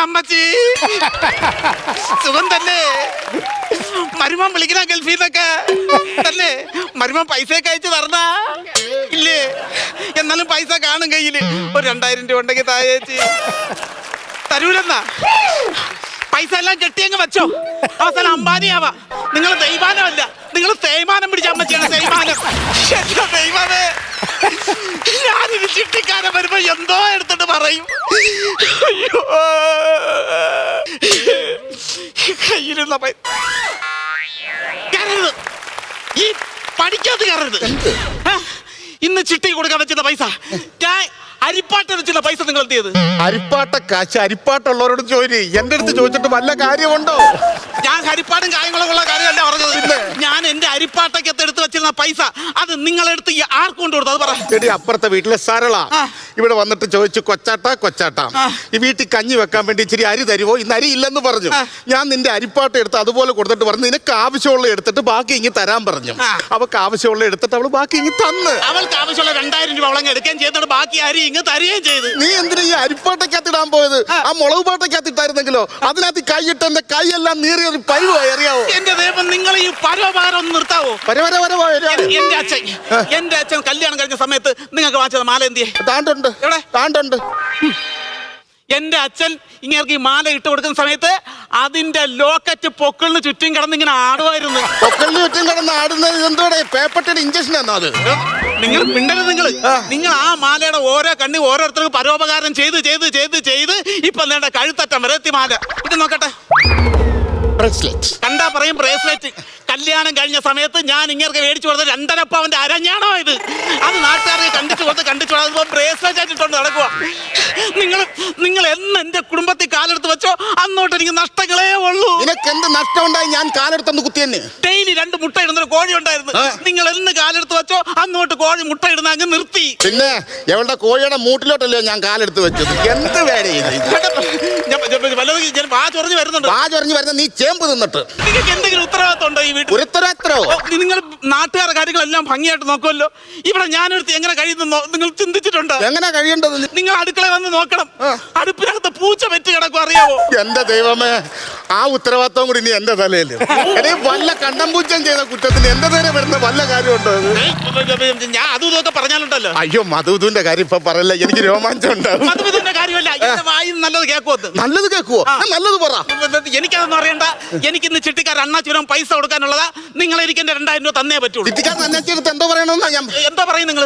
അമ്മച്ചി സുഖം തന്നെ. മരുമോൻ വിളിക്കണ ഗൾഫിൽ നിന്നൊക്കെ തന്നെ. മരുമോൻ പൈസയൊക്കെ അയച്ചു തരണ ഇല്ലേ? എന്നാലും പൈസ കാണും കയ്യില്. ഒരു 2000 രൂപ ഉണ്ടെങ്കിൽ തായേച്ചി. തരൂലെന്നാ? പൈസ എല്ലാം കെട്ടിയങ്ങ് വെച്ചോ. അവസാനം അംബാനിയാവാ. നിങ്ങൾ ദൈവാനമല്ല, നിങ്ങൾ തേയ്മാനം പിടിച്ച അമ്മച്ചിയാണ്. തേയ്മാനം. എന്റെ ദൈവമേ, ഞാനിത് ചിട്ടിക്കാരൻ വരുമ്പോ എന്തോ എടുത്തിട്ട് പറയും. അയ്യോ, കയ്യിലുള്ള കയറരുത്, ഈ പഠിക്കാത്ത കയറരുത്. ഇന്ന് ചിട്ടി കൊടുക്കാൻ വെച്ചിരുന്ന പൈസ, ഞാൻ അരിപ്പാട്ട് വെച്ചുള്ള പൈസ നിങ്ങൾ എന്ത് ചെയ്ത്? അരിപ്പാട്ട കാശ് അരിപ്പാട്ടുള്ളവരോട് ചോദിച്ചു. എന്റെ അടുത്ത് ചോദിച്ചിട്ട് വല്ല കാര്യമുണ്ടോ? ഞാൻ ഹരിപ്പാടും കാര്യങ്ങളൊക്കെ ഉള്ള കാര്യമല്ല പറഞ്ഞത്. ഞാൻ എന്റെ അരിപ്പാട്ടൊക്കെ എടുത്ത് വെച്ചിരുന്ന പൈസ അത് നിങ്ങളെടുത്ത് ആർക്ക് കൊണ്ട് കൊടുത്തു? അത് പറ. എടി, അപ്പുറത്തെ വീട്ടിലെ സരള ഇവിടെ വന്നിട്ട് ചോദിച്ചു, കൊച്ചാട്ട ഈ വീട്ടിൽ കഞ്ഞി വെക്കാൻ വേണ്ടി ഇച്ചിരി അരി തരുമോ? ഇന്ന് അരി ഇല്ലെന്ന് പറഞ്ഞു. ഞാൻ നിന്റെ അരിപ്പാട്ട എടുത്ത് അതുപോലെ കൊടുത്തിട്ട് പറഞ്ഞു, നിനക്ക് ആവശ്യമുള്ള എടുത്തിട്ട് ബാക്കി ഇങ്ങ് തരാൻ പറഞ്ഞു. അവൾക്ക് ആവശ്യമുള്ള എടുത്തിട്ട് അവള് ബാക്കി ഇങ്ങ് തന്ന്. അവൾക്ക് ആവശ്യമുള്ള 2000 രൂപ അവളങ്ങ് എടുക്കുകയും ചെയ്തിട്ട് ബാക്കി അരി ഇങ്ങ് തരുകയും ചെയ്ത്. നീ എന്തിനാ ഈ അരിപ്പാട്ടക്കകത്ത് ഇടാൻ പോയത്? ആ മുളക് പാട്ടക്കകത്ത് ഇട്ടായിരുന്നെങ്കിലോ? അതിനകത്ത് കൈയിട്ട് എന്റെ കൈയെല്ലാം നീറിയ ഒരു പരിവായി അറിയാവോ? എന്റെ ദൈവം, നിങ്ങൾ ഈ പരോപകാരം ഒന്ന് നിർത്താവോ? എന്റെ അച്ഛൻ കല്യാണം കഴിഞ്ഞ സമയത്ത് നിങ്ങൾക്ക് വാങ്ങിച്ചത് മാല എന്തിയെ? താണ്ടുണ്ട്. എന്റെ അച്ഛൻ ഇങ്ങനെ ഈ മാല ഇട്ട് കൊടുക്കുന്ന സമയത്ത് അതിന്റെ ലോക്കറ്റ് പൊക്കിളിന് ചുറ്റും കിടന്ന് ഇങ്ങനെ ആടുമായിരുന്നു. പൊക്കിളിന് ചുറ്റും കിടന്ന് ആടുന്നത് എന്തോടെ? പേപ്പട്ടിയുടെ ഇഞ്ചക്ഷൻ ആണോ അത്? നിങ്ങൾ മിണ്ടരുത്. നിങ്ങൾ ആ മാലയുടെ ഓരോ കണ്ണി ഓരോരുത്തർക്ക് പരോപകാരം ചെയ്ത് ചെയ്ത് ചെയ്ത് ചെയ്ത് ഇപ്പൊ നേണ്ട കഴുത്തറ്റം വരെ എത്തി മാല. ഇത് നോക്കട്ടെ, കണ്ടാ പറയും ബ്രേസ്ലെറ്റ്. കല്യാണം കഴിഞ്ഞ സമയത്ത് ഞാൻ ഇങ്ങനെ മേടിച്ചു കൊടുത്ത 2.5 പവന്റെ അരഞ്ഞാണോ ഇത്? അത് നാട്ടുകാർക്ക് കണ്ടിച്ചു കൊടുത്ത് ബ്രേസ്ലെറ്റ് ആയിട്ടുണ്ട് നടക്കുക. നിങ്ങൾ എന്ന് എന്റെ കുടുംബത്തിൽ കാലെടുത്ത് വെച്ചോ അന്നോട്ട് എനിക്ക് നഷ്ടങ്ങളേ ഉള്ളൂ. നിനക്ക് എന്ത് നഷ്ടം ഉണ്ടായി? ഞാൻ കാലെടുത്തൊന്ന് കുത്തി തന്നെ. ഡെയിലി 2 മുട്ട ഇടുന്നൊരു കോഴി ഉണ്ടായിരുന്നു. നിങ്ങൾ എന്ന് കാലെടുത്ത് വെച്ചോ അന്നോട്ട് കോഴി മുട്ട ഇടുന്ന അങ്ങ് നിർത്തി. പിന്നെ എവളുടെ കോഴിയുടെ മൂട്ടിലോട്ടല്ലേ ഞാൻ കാലെടുത്ത് വെച്ചത്? എന്ത് വേല വാചൊറിഞ്ഞു വരുന്ന നീ ചേമ്പ് തിന്നിട്ട്. നിങ്ങൾക്ക് എന്തെങ്കിലും ഉത്തരവാദിത്വം ഉണ്ടോ ഈ വീട്ടിൽ? നിങ്ങൾ നാട്ടുകാരുടെ കാര്യങ്ങളെല്ലാം ഭംഗിയായിട്ട് നോക്കുമല്ലോ. ഇവിടെ ഞാനൊരുത്തി എങ്ങനെ കഴിയുന്നു നിങ്ങൾ ചിന്തിച്ചിട്ടുണ്ടോ? എങ്ങനെ കഴിയേണ്ടത്? നിങ്ങൾ അടുക്കള വന്ന് നോക്കണം. അടുപ്പിനകത്ത് പൂച്ച പെറ്റ് കിടക്കും, അറിയാവോ? എന്റെ ദൈവമേ, ആ ഉത്തരവാദിത്വം കൂടി ഇനി എന്റെ തലയില്. വല്ല കണ്ടം പൂച്ചം ചെയ്ത കുറ്റത്തിന് എന്റെ നേരെ വരുന്ന വല്ല കാര്യമുണ്ടോ? ഞാൻ അതും ഇതൊക്കെ പറഞ്ഞാലുണ്ടല്ലോ. അയ്യോ, മധുവിന്റെ കാര്യം ഇപ്പൊ പറയല്ല, എനിക്ക് രോമാഞ്ചം ഉണ്ടാവും. മധുവിന്റെ കാര്യമല്ല, എന്റെ വായിൽ നല്ലത് കേൾക്കുമോ? നല്ലത് കേൾക്കുവോ? നല്ലത് പറ. എനിക്കതൊന്നും അറിയണ്ട. എനിക്കിന്ന് ചിട്ടിക്കാർ അണ്ണാച്ചിനും പൈസ കൊടുക്കാനുള്ളതാ. നിങ്ങൾ എനിക്ക് എന്റെ 2000 രൂപ തന്നേ പറ്റുള്ളൂ. ചിട്ടിക്കാരൻ അണ്ണാച്ചിടത്ത് എന്തോ പറയണമെന്നാ ഞാൻ. എന്താ പറയും നിങ്ങൾ?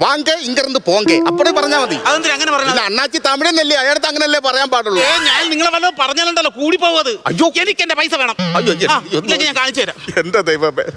വാങ്ക ഇങ്ങിருந்து പോങ്കെ അപ്പഴേ പറഞ്ഞാൽ മതി. അതെന്തിനാ അങ്ങനെ പറഞ്ഞാൽ? അണ്ണാച്ചി തമിഴനല്ലേ, അയാളത്ത് അങ്ങനല്ലേ പറയാൻ പാടുള്ളൂ. ഞാൻ നിങ്ങളെ വല്ലതും പറഞ്ഞാലുണ്ടല്ലോ കൂടി പോവത്. അയ്യോ, എനിക്ക് എന്റെ പൈസ വേണം. അയ്യോ, ഞാൻ കാണിച്ചു തരാം. എന്റെ ദൈവമേ.